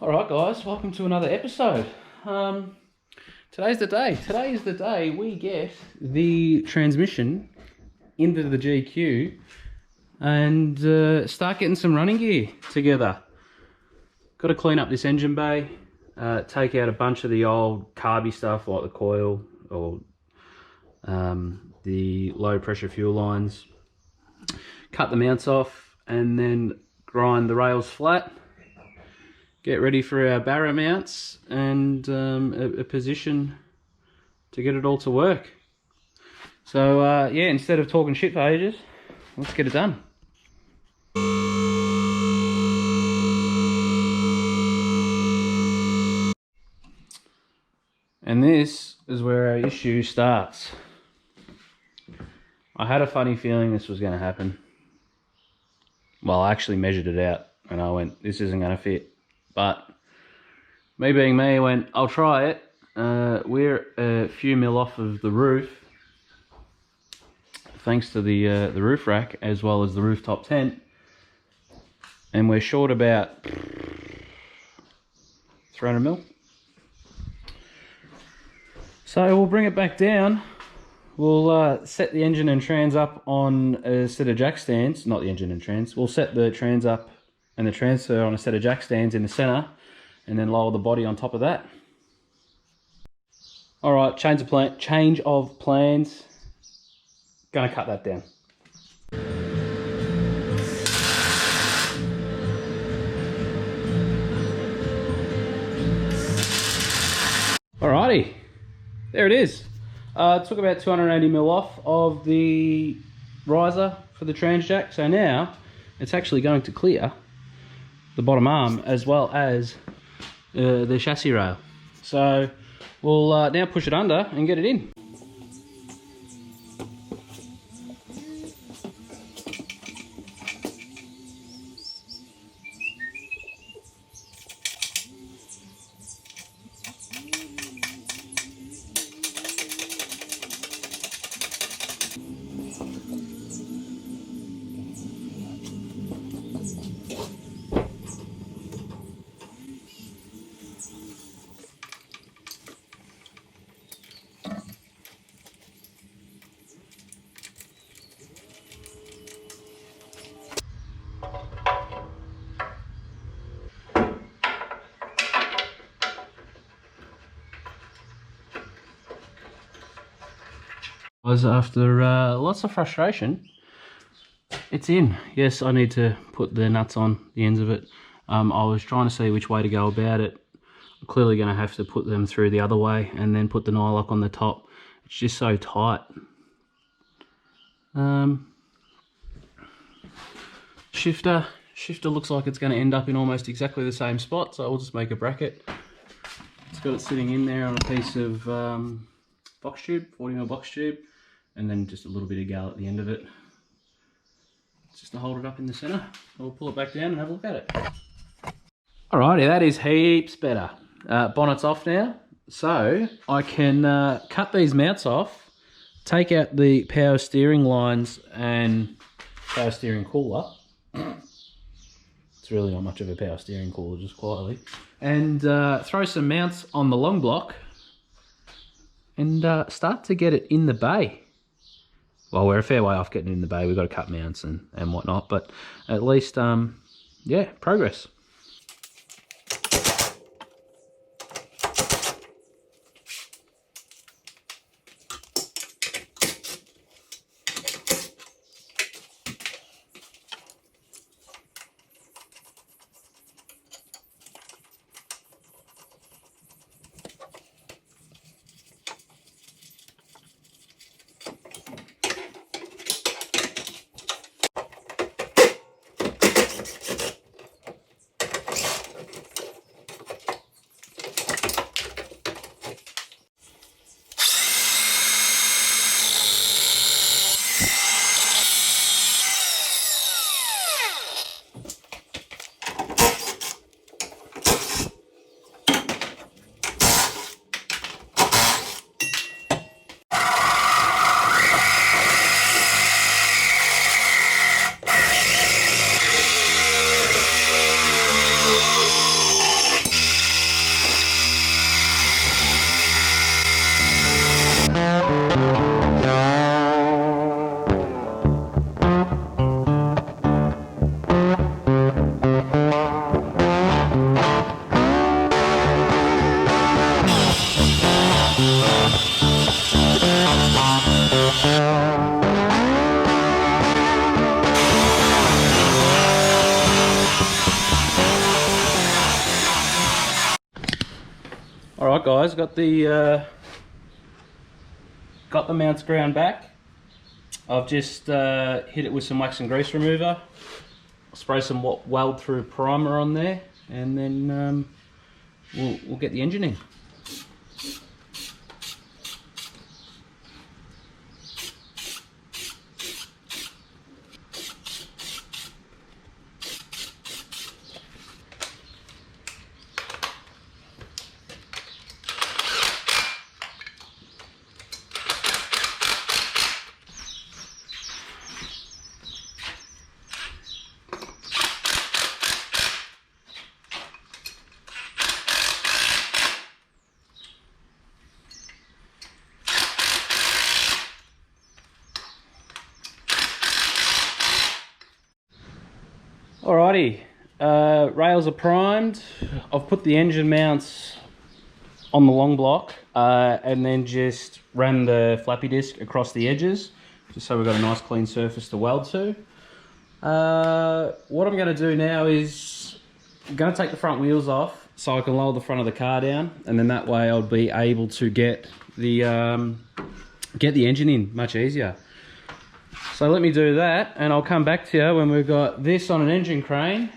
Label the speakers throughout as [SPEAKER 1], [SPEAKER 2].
[SPEAKER 1] Alright guys, welcome to another episode. Today's the day. Today is the day we get the transmission into the GQ and start getting some running gear together. Got to clean up this engine bay, take out a bunch of the old carby stuff like the coil or the low pressure fuel lines, cut the mounts off and then grind the rails flat. Get ready for our Barra mounts and a position to get it all to work. So yeah, instead of talking shit for ages, let's get it done. And this is where our issue starts. I had a funny feeling this was going to happen. Well, I actually measured it out and I went, this isn't going to fit. But me being me, I went, I'll try it. We're a few mil off of the roof, thanks to the roof rack as well as the rooftop tent, and we're short about 300 mil. So we'll bring it back down. We'll set the engine and trans up on a set of jack stands. Not the engine and trans. We'll set the trans up and the transfer on a set of jack stands in the center, and then lower the body on top of that. All right, change of plans. Gonna cut that down. Alrighty, there it is. Took about 280 mil off of the riser for the trans jack, so now it's actually going to clear the bottom arm as well as the chassis rail. So we'll now push it under and get it in. After lots of frustration, it's in. Yes, I need to put the nuts on the ends of it. I was trying to see which way to go about it. I'm clearly going to have to put them through the other way and then put the nylock on the top. It's just so tight. Shifter looks like it's going to end up in almost exactly the same spot, so I'll just make a bracket. It's got it sitting in there on a piece of box tube, 40mm box tube, and then just a little bit of gal at the end of it, just to hold it up in the center. We'll pull it back down and have a look at it. Alrighty, that is heaps better. Bonnet's off now, so I can cut these mounts off, take out the power steering lines and power steering cooler. It's really not much of a power steering cooler, just quietly, and throw some mounts on the long block and start to get it in the bay. Well, we're a fair way off getting it in the bay. We've got to cut mounts and whatnot, but at least, yeah, progress. Alright guys, got the mounts ground back. I've just hit it with some wax and grease remover. I'll spray some weld through primer on there, and then we'll get the engine in. Alrighty, rails are primed. I've put the engine mounts on the long block and then just ran the flappy disc across the edges, just so we've got a nice clean surface to weld to. What I'm going to do now is I'm going to take the front wheels off so I can lower the front of the car down, and then that way I'll be able to get the engine in much easier. So let me do that, and I'll come back to you when we've got this on an engine crane.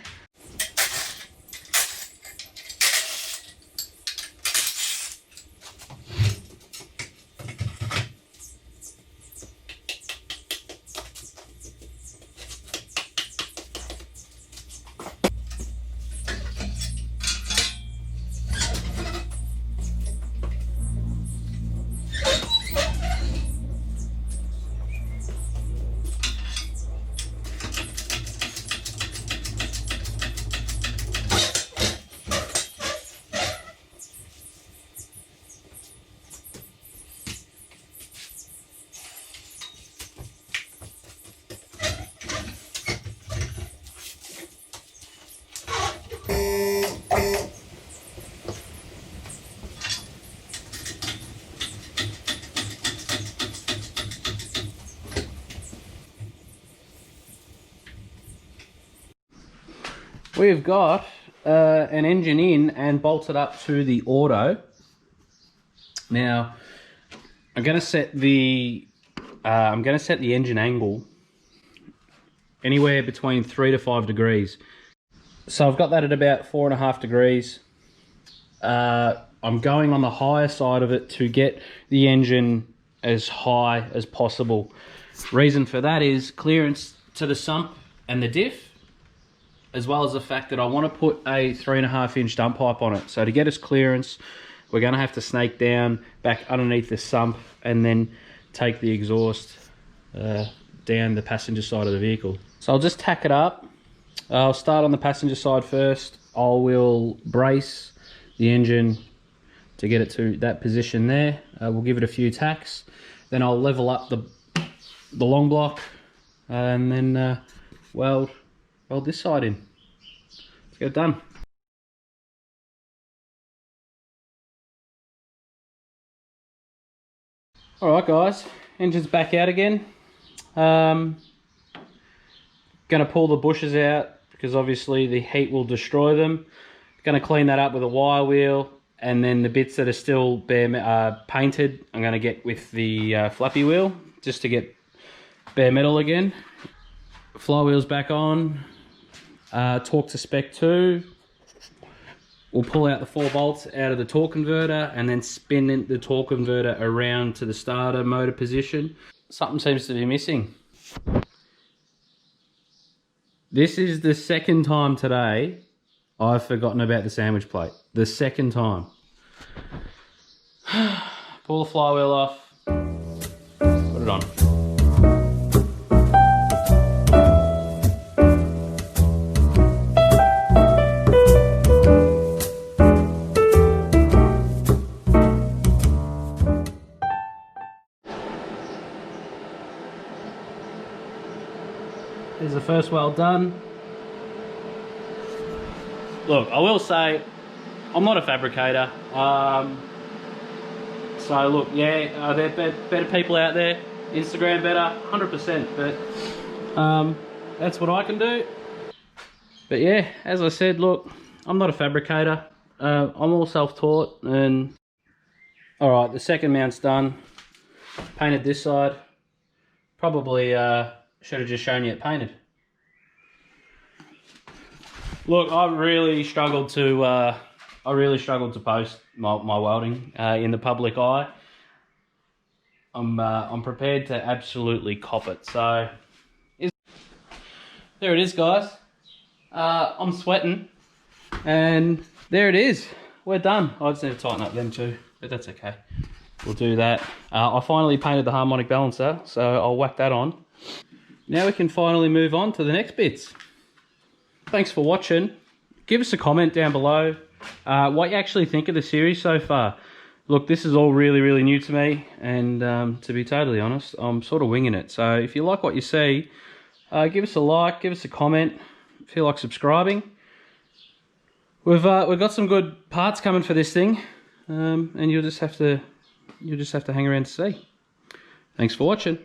[SPEAKER 1] We've got an engine in and bolted up to the auto. Now, I'm going to set the engine angle anywhere between 3 to 5 degrees. So I've got that at about 4.5 degrees. I'm going on the higher side of it to get the engine as high as possible. Reason for that is clearance to the sump and the diff, as well as the fact that I want to put a 3.5-inch dump pipe on it. So to get us clearance, we're going to have to snake down back underneath the sump and then take the exhaust down the passenger side of the vehicle. So I'll just tack it up. I'll start on the passenger side first. I will brace the engine to get it to that position there. We'll give it a few tacks. Then I'll level up the long block and then weld this side in. Let's get it done. Alright guys, engine's back out again. Gonna pull the bushes out because obviously the heat will destroy them. Gonna clean that up with a wire wheel, and then the bits that are still painted I'm gonna get with the flappy wheel just to get bare metal again. Flywheel's back on. Torque to spec 2. We'll pull out the 4 bolts out of the torque converter and then spin the torque converter around to the starter motor position. Something seems to be missing. This is the second time today I've forgotten about the sandwich plate. The second time. Pull the flywheel off. Put it on. There's the first weld done. Look, I will say, I'm not a fabricator. So look, yeah, are there better people out there? Instagram better, 100%, but that's what I can do. But yeah, as I said, look, I'm not a fabricator. I'm all self-taught, and Alright, the second mount's done. Painted this side. Probably should have just shown you it painted. Look, I really struggled to post my welding in the public eye. I'm prepared to absolutely cop it. So there it is, guys. I'm sweating, and there it is. We're done. I just need to tighten up them too, but that's okay. We'll do that. I finally painted the harmonic balancer, so I'll whack that on. Now we can finally move on to the next bits. Thanks for watching. Give us a comment down below what you actually think of the series so far. Look, this is all really new to me, and to be totally honest, I'm sort of winging it. So if you like what you see, give us a like, give us a comment, feel like subscribing. We've got some good parts coming for this thing, and you'll just have to hang around to see. Thanks for watching.